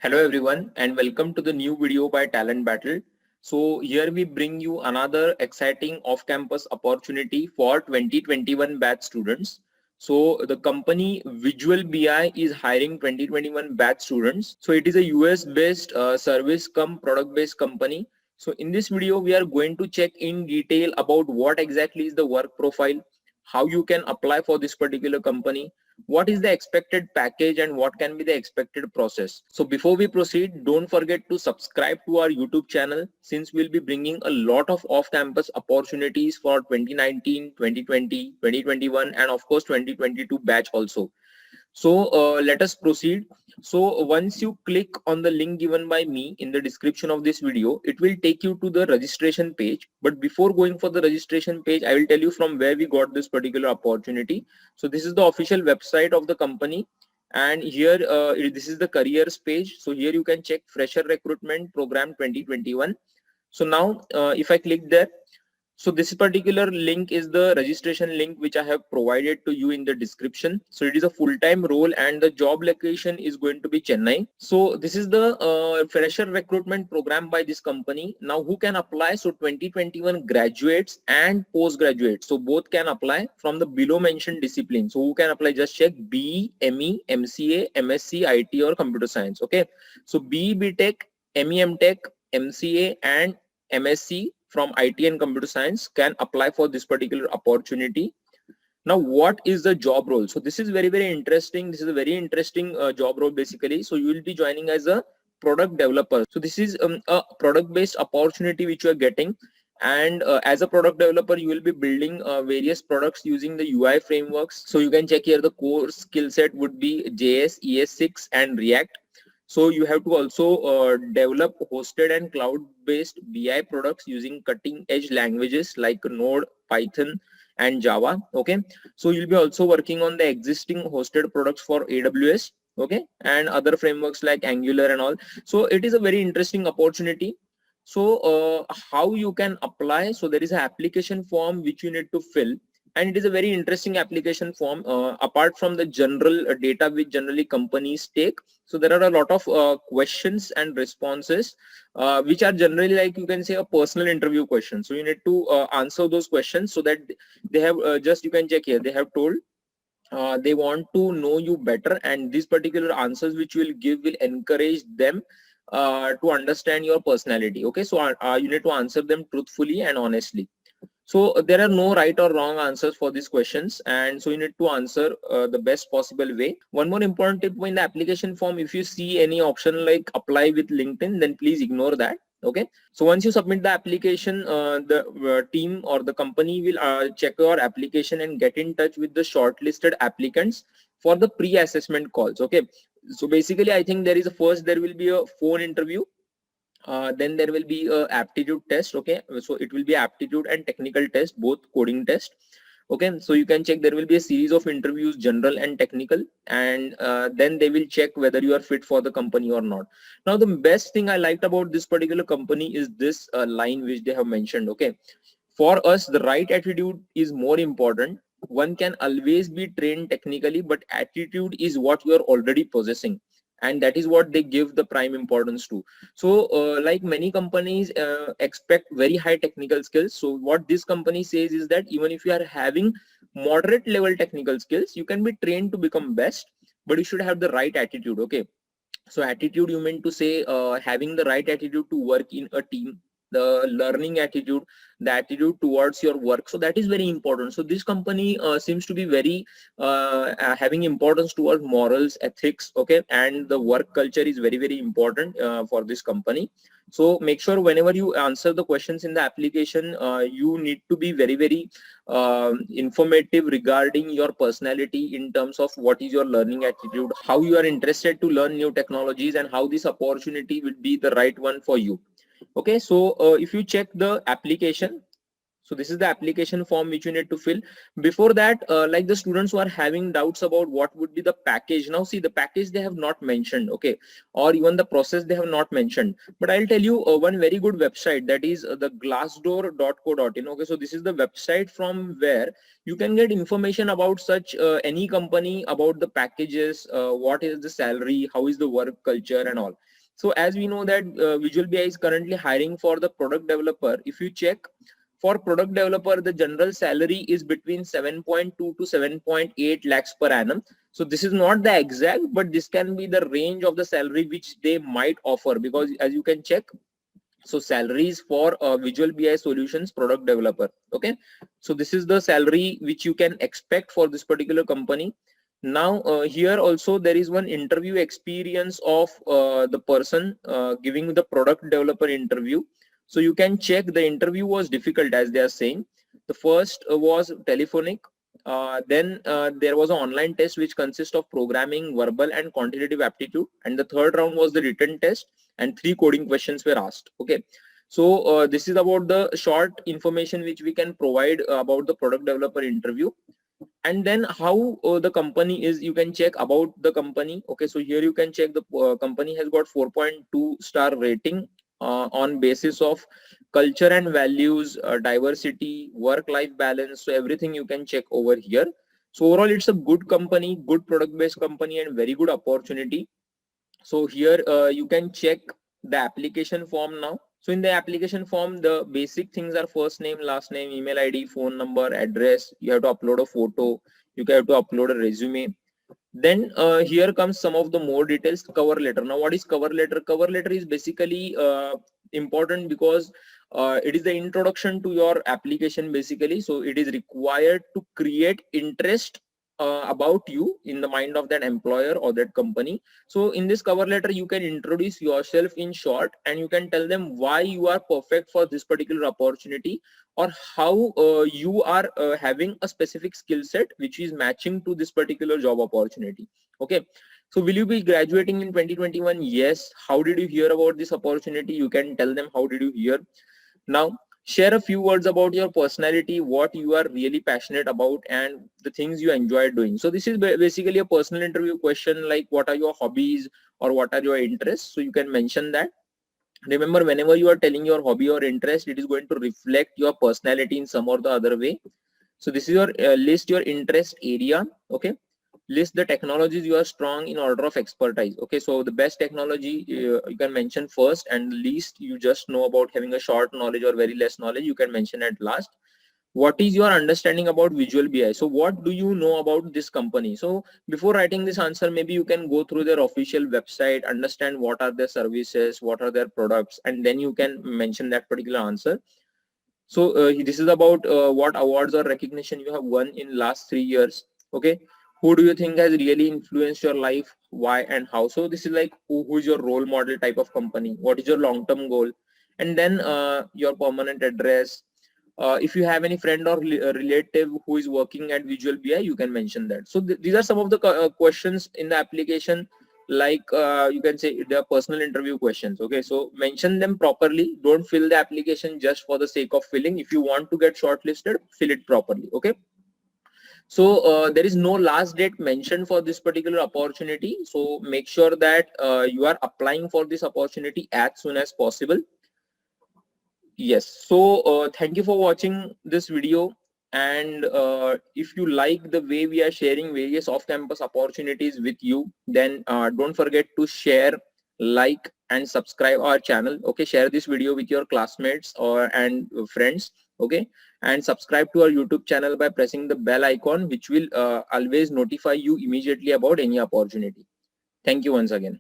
Hello everyone and welcome to the new video by Talent Battle. So here we bring you another exciting off-campus opportunity for 2021 batch students. So the company Visual BI is hiring 2021 batch students. So it is a US based service cum product based company. So in this video we are going to check in detail about what exactly is the work profile, how you can apply for this particular company, what is the expected package and what can be the expected process. So before we proceed, don't forget to subscribe to our YouTube channel since we'll be bringing a lot of off-campus opportunities for 2019, 2020, 2021 and of course 2022 batch also. So let us proceed. So once you click on the link given by me in the description of this video, it will take you to the registration page. But before going for the registration page, I will tell you from where we got this particular opportunity. So this is the official website of the company. And here, this is the careers page. So here you can check Fresher Recruitment Program 2021. So now if I click there, so this particular link is the registration link which I have provided to you in the description. So it is a full-time role and the job location is going to be Chennai. So this is the fresher recruitment program by this company. Now who can apply? So 2021 graduates and postgraduates. So both can apply from the below mentioned discipline. So who can apply? Just check BE, ME, MCA, MSc, IT or computer science. Okay. So BE, BTech, ME, MTech, MCA and MSc from IT and computer science can apply for this particular opportunity. Now, what is the job role? So this is very interesting. This is a very interesting job role basically. So you will be joining as a product developer. So this is a product based opportunity which you are getting. And as a product developer, you will be building various products using the UI frameworks. So you can check here the core skill set would be JS, ES6 and React. So you have to also develop hosted and cloud-based BI products using cutting-edge languages like Node, Python, and Java. Okay, so you'll be also working on the existing hosted products for AWS. Okay, and other frameworks like Angular and all. So it is a very interesting opportunity. So how you can apply? So there is an application form which you need to fill and it is a very interesting application form apart from the general data which generally companies take. So there are a lot of questions and responses which are generally like you can say a personal interview question. So you need to answer those questions so that they have just you can check here they have told they want to know you better and these particular answers which you will give will encourage them to understand your personality. Okay, so you need to answer them truthfully and honestly. So there are no right or wrong answers for these questions and so you need to answer the best possible way. One more important tip in the application form, if you see any option like apply with LinkedIn, then please ignore that. Okay, so once you submit the application, the team or the company will check your application and get in touch with the shortlisted applicants for the pre-assessment calls. Okay, so basically I think there is a first there will be a phone interview, then there will be a aptitude test. Okay, so it will be aptitude and technical test, both coding test. Okay, so you can check there will be a series of interviews, general and technical, and then they will check whether you are fit for the company or not. Now the best thing I liked about this particular company is this line which they have mentioned. Okay, for us the right attitude is more important. One can always be trained technically, but attitude is what you are already possessing and that is what they give the prime importance to. So like many companies expect very high technical skills. So what this company says is that even if you are having moderate level technical skills, you can be trained to become best, but you should have the right attitude. Okay, so attitude you meant to say having the right attitude to work in a team, the learning attitude, the attitude towards your work. So that is very important. So this company seems to be very having importance towards morals, ethics. Okay, and the work culture is very important for this company. So make sure whenever you answer the questions in the application, you need to be very informative regarding your personality in terms of what is your learning attitude, how you are interested to learn new technologies, and how this opportunity will be the right one for you. Okay, so if you check the application, So this is the application form which you need to fill. Before that, like the students who are having doubts about what would be the package, now see the package they have not mentioned, okay, or even the process they have not mentioned. But I'll tell you one very good website, that is the glassdoor.co.in. Okay, so this is the website from where you can get information about such any company, about the packages, what is the salary, how is the work culture and all. So as we know that Visual BI is currently hiring for the product developer. If you check, for product developer, the general salary is between 7.2 to 7.8 lakhs per annum. So this is not the exact, but this can be the range of the salary which they might offer, because as you can check, so salaries for Visual BI solutions product developer. Okay, so this is the salary which you can expect for this particular company. Now here also there is one interview experience of the person giving the product developer interview. So you can check, the interview was difficult as they are saying. The first was telephonic, then there was an online test which consists of programming, verbal and quantitative aptitude, and the third round was the written test and 3 coding questions were asked. Okay, so this is about the short information which we can provide about the product developer interview. And then how the company is, you can check about the company. Okay, so here you can check the company has got 4.2 star rating on basis of culture and values, diversity, work life balance. So everything you can check over here. So overall it's a good company, good product based company and very good opportunity. So here you can check the application form now. So in the application form, the basic things are first name, last name, email ID, phone number, address. You have to upload a photo. You have to upload a resume. Then here comes some of the more details. Cover letter. Now what is cover letter? Cover letter is basically important because it is the introduction to your application basically. So it is required to create interest about you in the mind of that employer or that company. So in this cover letter you can introduce yourself in short, and you can tell them why you are perfect for this particular opportunity, or how you are having a specific skill set which is matching to this particular job opportunity. Okay, so will you be graduating in 2021? Yes. How did you hear about this opportunity? You can tell them how did you hear. Now share a few words about your personality, what you are really passionate about and the things you enjoy doing. So this is basically a personal interview question, like what are your hobbies or what are your interests. So you can mention that. Remember, whenever you are telling your hobby or interest, it is going to reflect your personality in some or the other way. So this is your list your interest area. Okay, list the technologies you are strong in order of expertise. Okay, so the best technology you can mention first, and least you just know about, having a short knowledge or very less knowledge, you can mention at last. What is your understanding about Visual BI? So what do you know about this company? So before writing this answer, maybe you can go through their official website, understand what are their services, what are their products, and then you can mention that particular answer. So this is about what awards or recognition you have won in last 3 years. Okay, who do you think has really influenced your life, why and how? So this is like who is your role model type of company, what is your long-term goal, and then your permanent address. If you have any friend or relative who is working at Visual BI, you can mention that. So these are some of the questions in the application, like you can say they are personal interview questions. Okay, so mention them properly. Don't fill the application just for the sake of filling. If you want to get shortlisted, fill it properly. Okay, so there is no last date mentioned for this particular opportunity, so make sure that you are applying for this opportunity as soon as possible. Yes, so thank you for watching this video, and if you like the way we are sharing various off-campus opportunities with you, then don't forget to share, like and subscribe our channel. Okay, share this video with your classmates or and friends. Okay, and subscribe to our YouTube channel by pressing the bell icon, which will always notify you immediately about any opportunity. Thank you once again.